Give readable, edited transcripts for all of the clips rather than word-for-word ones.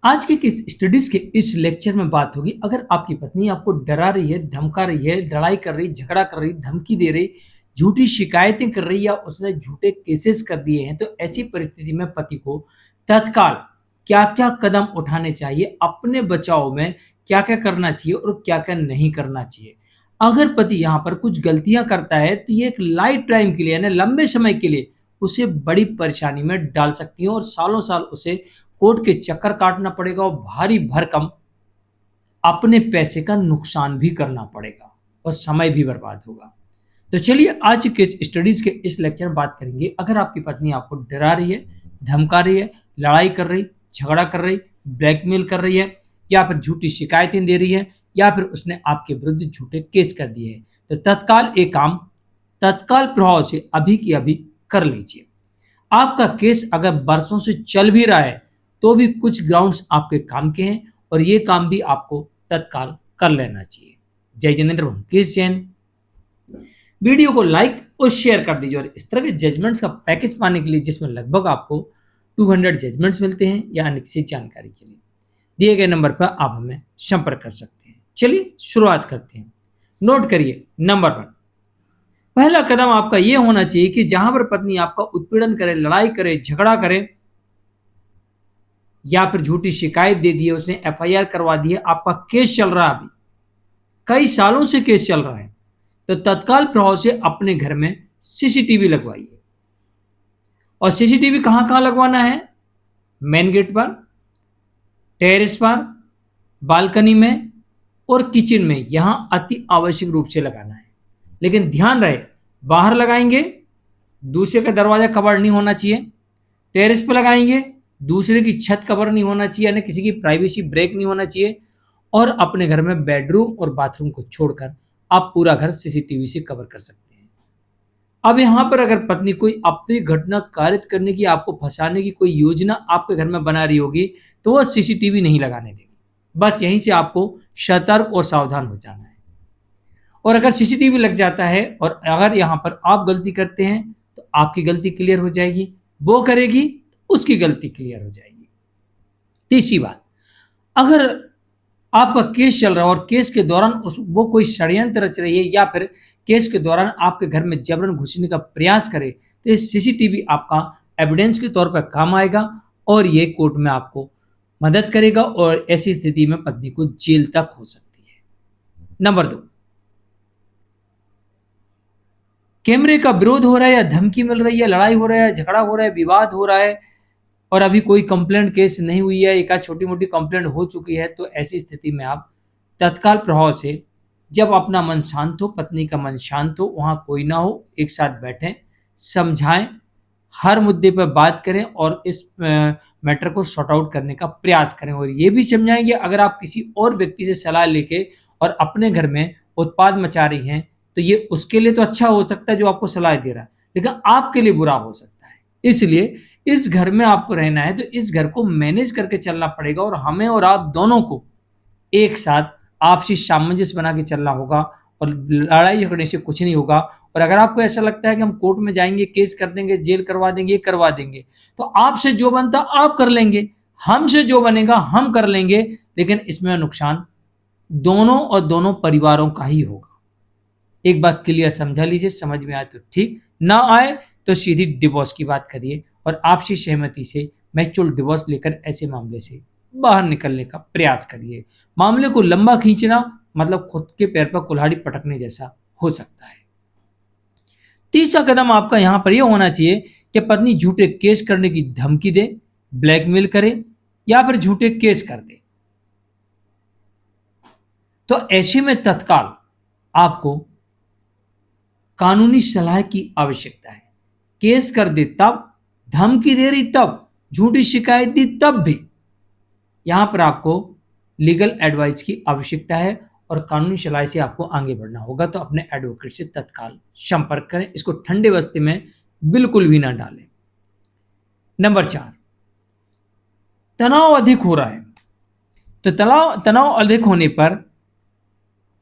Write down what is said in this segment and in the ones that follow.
आज के किस स्टडीज के इस लेक्चर में बात होगी। अगर आपकी पत्नी आपको डरा रही है, धमका रही है, लड़ाई कर रही, झगड़ा कर रही, धमकी दे रही, झूठी शिकायतें कर रही या उसने झूठे केसेस कर दिए हैं, तो ऐसी परिस्थिति में पति को तत्काल क्या-क्या कदम उठाने चाहिए, अपने बचाव में क्या-क्या करना चाहिए और क्या-क्या नहीं करना चाहिए। अगर पति यहाँ पर कुछ गलतियां करता है तो ये एक लाइफ टाइम के लिए यानी लंबे समय के लिए उसे बड़ी परेशानी में डाल सकती है और सालों साल उसे कोर्ट के चक्कर काटना पड़ेगा और भारी भरकम अपने पैसे का नुकसान भी करना पड़ेगा और समय भी बर्बाद होगा। तो चलिए आज के इस स्टडीज के इस लेक्चर में बात करेंगे। अगर आपकी पत्नी आपको डरा रही है, धमका रही है, लड़ाई कर रही, झगड़ा कर रही, ब्लैकमेल कर रही है या फिर झूठी शिकायतें दे रही है या फिर उसने आपके विरुद्ध झूठे केस कर दिए हैं, तो तत्काल एक काम तत्काल प्रभाव से अभी की अभी कर लीजिए। आपका केस अगर बरसों से चल भी रहा है तो भी कुछ ग्राउंड्स आपके काम के हैं और ये काम भी आपको तत्काल कर लेना चाहिए। जय जिनेंद्र, केस जैन। वीडियो को लाइक और शेयर कर दीजिए और इस तरह के जजमेंट्स का पैकेज पाने के लिए जिसमें लगभग आपको 200 जजमेंट्स मिलते हैं या अन्य किसी जानकारी के लिए दिए गए नंबर पर आप हमें संपर्क कर सकते हैं। चलिए शुरुआत करते हैं। नोट करिए, नंबर 1, पहला कदम आपका यह होना चाहिए कि जहां पर पत्नी आपका उत्पीड़न करे, लड़ाई करे, झगड़ा करे या फिर झूठी शिकायत दे दी है, उसने एफआईआर करवा दी है, आपका केस चल रहा है, अभी कई सालों से केस चल रहा है, तो तत्काल प्रभाव से अपने घर में सीसीटीवी लगवाइए। और सीसीटीवी कहां कहां लगवाना है? मेन गेट पर, टेरेस पर, बालकनी में और किचन में, यहां अति आवश्यक रूप से लगाना है। लेकिन ध्यान रहे, बाहर लगाएंगे दूसरे का दरवाजा कवर नहीं होना चाहिए, टेरेस पर लगाएंगे दूसरे की छत कवर नहीं होना चाहिए, यानी किसी की प्राइवेसी ब्रेक नहीं होना चाहिए। और अपने घर में बेडरूम और बाथरूम को छोड़कर आप पूरा घर सीसीटीवी से कवर कर सकते हैं। अब यहां पर अगर पत्नी कोई अपनी घटना कारित करने की, आपको फंसाने की कोई योजना आपके घर में बना रही होगी तो वह सीसीटीवी नहीं लगाने देगी। बस यहीं से आपको सतर्क और सावधान हो जाना है। और अगर सीसीटीवी लग जाता है और अगर यहां पर आप गलती करते हैं तो आपकी गलती क्लियर हो जाएगी, वो करेगी तो उसकी गलती क्लियर हो जाएगी। तीसरी बात, अगर आपका केस चल रहा है और केस के दौरान वो कोई षड्यंत्र रच रही है या फिर केस के दौरान आपके घर में जबरन घुसने का प्रयास करे, तो ये सीसीटीवी आपका एविडेंस के तौर पर काम आएगा और ये कोर्ट में आपको मदद करेगा और ऐसी स्थिति में पत्नी को जेल तक हो सकती है। नंबर 2, कैमरे का विरोध हो रहा है या धमकी मिल रही है, लड़ाई हो रहा है, झगड़ा हो रहा है, विवाद हो रहा है और अभी कोई कंप्लेंट केस नहीं हुई है, एक आध छोटी मोटी कंप्लेंट हो चुकी है, तो ऐसी स्थिति में आप तत्काल प्रभाव से जब अपना मन शांत हो, पत्नी का मन शांत हो, वहां कोई ना हो, एक साथ बैठें, समझाएं, हर मुद्दे पर बात करें और इस मैटर को सॉर्ट आउट करने का प्रयास करें। और ये भी समझाएंगे अगर आप किसी और व्यक्ति से सलाह लेके और अपने घर में उत्पाद मचा रही हैं तो ये उसके लिए तो अच्छा हो सकता है जो आपको सलाह दे रहा है, लेकिन आपके लिए बुरा हो सकता है। इसलिए इस घर में आपको रहना है तो इस घर को मैनेज करके चलना पड़ेगा और हमें और आप दोनों को एक साथ आपसी सामंजस्य बना के चलना होगा और लड़ाई झगड़ने से कुछ नहीं होगा। और अगर आपको ऐसा लगता है कि हम कोर्ट में जाएंगे, केस कर देंगे, जेल करवा देंगे, ये करवा देंगे, तो आपसे जो बनता आप कर लेंगे, हमसे जो बनेगा हम कर लेंगे, लेकिन इसमें नुकसान दोनों और दोनों परिवारों का ही होगा। एक बात क्लियर समझा लीजिए, समझ में आए तो ठीक, ना आए तो सीधी डिवोर्स की बात करिए और आपसी सहमति से म्यूचुअल डिवोर्स लेकर ऐसे मामले से बाहर निकलने का प्रयास करिए। मामले को लंबा खींचना मतलब खुद के पैर पर कुल्हाड़ी पटकने जैसा हो सकता है। तीसरा कदम आपका यहां पर यह होना चाहिए कि पत्नी झूठे केस करने की धमकी दे, ब्लैकमेल करे या फिर झूठे केस कर दे, तो ऐसे में तत्काल आपको कानूनी सलाह की आवश्यकता है। केस कर दे तब, धमकी दे रही तब, झूठी शिकायत दी तब भी यहां पर आपको लीगल एडवाइस की आवश्यकता है और कानूनी सलाह से आपको आगे बढ़ना होगा। तो अपने एडवोकेट से तत्काल संपर्क करें, इसको ठंडे बस्ते में बिल्कुल भी ना डालें। नंबर 4, तनाव अधिक हो रहा है तो तनाव अधिक होने पर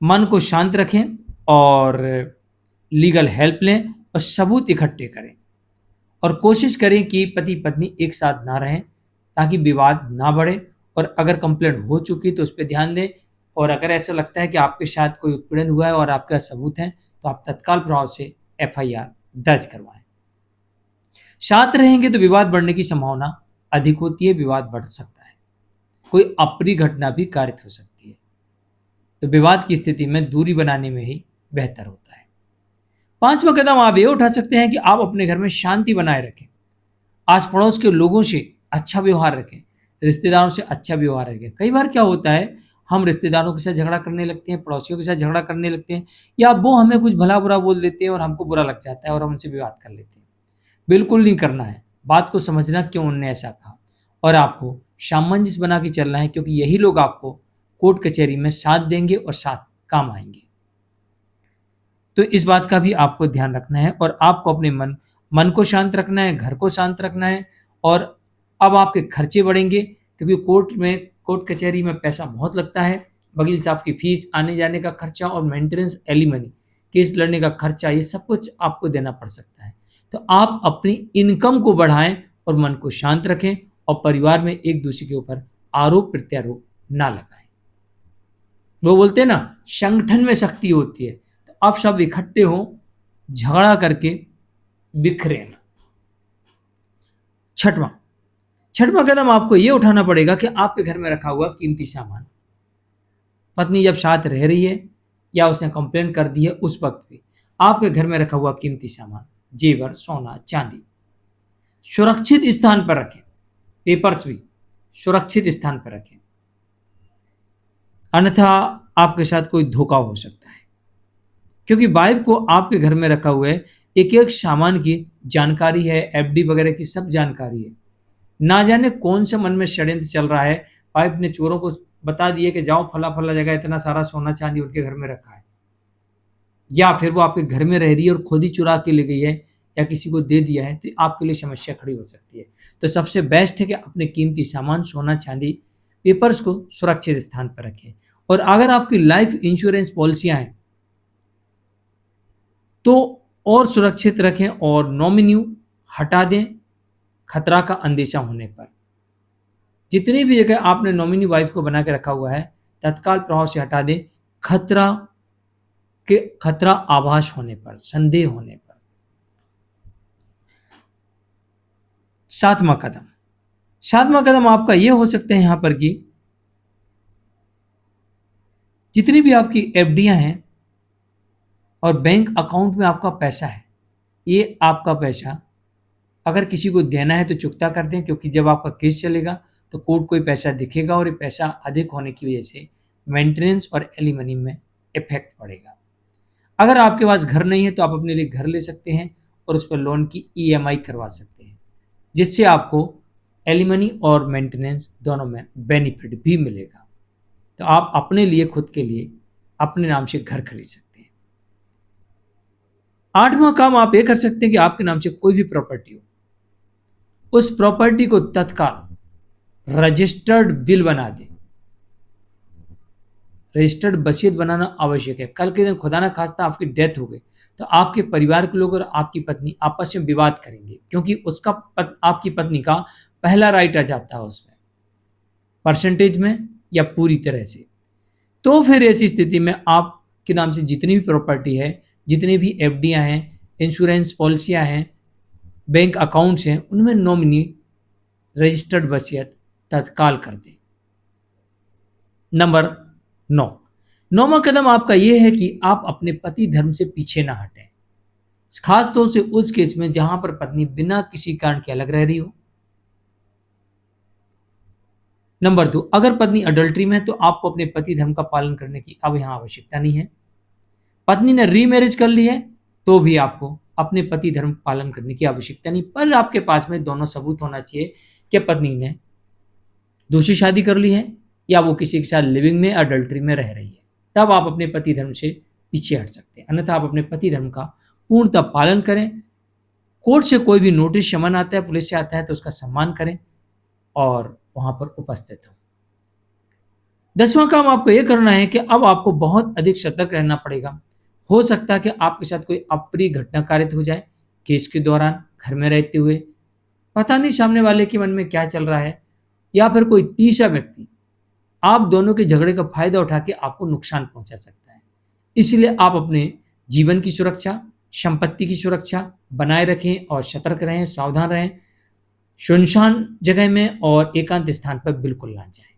मन को शांत रखें और लीगल हेल्प लें और सबूत इकट्ठे करें और कोशिश करें कि पति पत्नी एक साथ ना रहें ताकि विवाद ना बढ़े और अगर कंप्लेंट हो चुकी तो उस पे ध्यान दें, और अगर ऐसा लगता है कि आपके साथ कोई उत्पीड़न हुआ है और आपके पास सबूत हैं, तो आप तत्काल प्रभाव से एफआईआर दर्ज करवाएँ। शांत रहेंगे तो विवाद बढ़ने की संभावना अधिक होती है, विवाद बढ़ सकता है। कोई अप्रिय घटना भी कारित हो सकती है। तो विवाद की स्थिति में दूरी बनाने में ही बेहतर होता है। 5वां कदम आप ये उठा सकते हैं कि आप अपने घर में शांति बनाए रखें। आस-पड़ोस के लोगों से अच्छा व्यवहार रखें, रिश्तेदारों से अच्छा व्यवहार रखें। कई बार क्या होता है, हम रिश्तेदारों के साथ झगड़ा करने लगते हैं, पड़ोसियों के साथ झगड़ा करने लगते हैं, या वो हमें कुछ भला-बुरा बोल देते हैं और हमको बुरा लग जाता है और हम उनसे विवाद कर लेते हैं। बिल्कुल नहीं करना है। बात को समझना क्यों उन्होंने ऐसा कहा, और आपको सामंजस्य बना के चलना है, क्योंकि यही लोग आपको कोर्ट कचहरी में साथ देंगे और साथ काम आएँगे। तो इस बात का भी आपको ध्यान रखना है, और आपको अपने मन मन को शांत रखना है, घर को शांत रखना है। और अब आपके खर्चे बढ़ेंगे, क्योंकि कोर्ट कचहरी में पैसा बहुत लगता है। वकील साहब की फीस, आने-जाने का खर्चा और मेंटेनेंस, एलिमनी, केस लड़ने का खर्चा, ये सब कुछ आपको देना पड़ सकता है। तो आप अपनी इनकम को बढ़ाएँ और मन को शांत रखें, और परिवार में एक-दूसरे के ऊपर आरोप-प्रत्यारोप ना लगाएँ। वो बोलते हैं ना, संगठन में शक्ति होती है। तो आप सब इकट्ठे हों, झगड़ा करके बिखरे ना। छठवां छठवां कदम आपको ये उठाना पड़ेगा कि आपके घर में रखा हुआ कीमती सामान, पत्नी जब साथ रह रही है या उसने कंप्लेंट कर दी है, उस वक्त भी आपके घर में रखा हुआ कीमती सामान, जेवर, सोना, चांदी, सुरक्षित स्थान पर रखें। पेपर्स भी सुरक्षित स्थान पर रखें, अन्यथा आपके साथ कोई धोखा हो सकता है। क्योंकि वाइफ को आपके घर में रखा हुआ है, एक-एक सामान की जानकारी है, एफडी वगैरह की सब जानकारी है। ना जाने कौन सा मन में षड्यंत्र चल रहा है, वाइफ ने चोरों को बता दिया कि जाओ फला-फला जगह इतना सारा सोना-चांदी उनके घर में रखा है। या फिर वो आपके घर में रह रही है और खुद ही चुरा के ले गई है या किसी को दे दिया है, तो आपके लिए समस्या खड़ी हो सकती है। तो सबसे बेस्ट है कि अपने कीमती सामान, सोना-चांदी, पेपर्स को सुरक्षित स्थान पर रखें। और अगर आपकी लाइफ इंश्योरेंस पॉलिसियाँ हैं, तो और सुरक्षित रखें और नॉमिनी हटा दें खतरा का अंदेशा होने पर। जितनी भी जगह आपने नॉमिनी वाइफ को बना के रखा हुआ है, तत्काल प्रभाव से हटा दें खतरा खतरा आभास होने पर, संदेह होने पर। 7वां कदम 7वां कदम आपका ये हो सकता है यहाँ पर कि जितनी भी आपकी एफडियाँ हैं और बैंक अकाउंट में आपका पैसा है, ये आपका पैसा अगर किसी को देना है तो चुकता कर दें, क्योंकि जब आपका केस चलेगा तो कोर्ट को ये पैसा दिखेगा और ये पैसा अधिक होने की वजह से मेंटेनेंस और एलिमनी में इफेक्ट पड़ेगा। अगर आपके पास घर नहीं है तो आप अपने लिए घर ले सकते हैं और उस पर लोन की ईएमआई करवा सकते हैं, जिससे आपको एलिमनी और मेंटेनेंस दोनों में बेनिफिट भी मिलेगा। तो आप अपने लिए, खुद के लिए अपने नाम से घर खरीद सकते हैं। 8वां काम आप ये कर सकते हैं कि आपके नाम से कोई भी प्रॉपर्टी हो, उस प्रॉपर्टी को तत्काल रजिस्टर्ड विल बना दें। रजिस्टर्ड वसीयत बनाना आवश्यक है। कल के दिन खुदा ना खास्ता आपकी डेथ हो गई, तो आपके परिवार के लोग और आपकी पत्नी आपस में विवाद करेंगे, क्योंकि आपकी पत्नी का पहला राइट आ जाता है उसमें, परसेंटेज में या पूरी तरह से। तो फिर ऐसी स्थिति में आपके नाम से जितनी भी प्रॉपर्टी है, जितनी भी एफडियाँ हैं, इंश्योरेंस पॉलिसियाँ हैं, बैंक अकाउंट्स हैं, उनमें नॉमिनी रजिस्टर्ड वसीयत तत्काल कर दें। नंबर 9 9वां कदम आपका यह है कि आप अपने पति धर्म से पीछे ना हटें, खास तौर से उस केस में जहां पर पत्नी बिना किसी कारण के अलग रह रही हो। नंबर 2, अगर पत्नी अडल्ट्री में है तो आपको अपने पति धर्म का पालन करने की अब यहां आवश्यकता नहीं है। पत्नी ने रीमैरिज कर ली है तो भी आपको अपने पति धर्म पालन करने की आवश्यकता नहीं, पर आपके पास में दोनों सबूत होना चाहिए कि पत्नी ने दूसरी शादी कर ली है या वो किसी के साथ लिविंग में, अडल्ट्री में रह रही है। तब आप अपने पति धर्म से पीछे हट सकते हैं, अन्यथा आप अपने पति धर्म का पूर्णतः पालन करें। कोर्ट से कोई भी नोटिस, समन आता है, पुलिस से आता है, तो उसका सम्मान करें और वहां पर उपस्थित हो। 10वां काम आपको यह करना है कि अब आपको बहुत अधिक सतर्क रहना पड़ेगा। हो सकता है कि आपके साथ कोई अप्रिय घटना कारित हो जाए केस के दौरान, घर में रहते हुए। पता नहीं सामने वाले के मन में क्या चल रहा है, या फिर कोई तीसरा व्यक्ति आप दोनों के झगड़े का फ़ायदा उठा के आपको नुकसान पहुँचा सकता है। इसलिए आप अपने जीवन की सुरक्षा, संपत्ति की सुरक्षा बनाए रखें और सतर्क रहें, सावधान रहें। सुनसान जगह में और एकांत स्थान पर बिल्कुल ना जाएँ।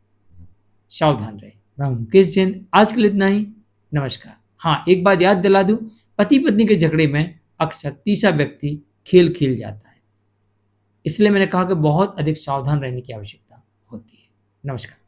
सावधान रहें। मैं हूँ मुकेश जैन, आज के लिए इतना ही। नमस्कार। हाँ, एक बात याद दिला दूँ, पति-पत्नी के झगड़े में अक्सर तीसरा व्यक्ति खेल खेल जाता है। इसलिए मैंने कहा कि बहुत अधिक सावधान रहने की आवश्यकता होती है। नमस्कार।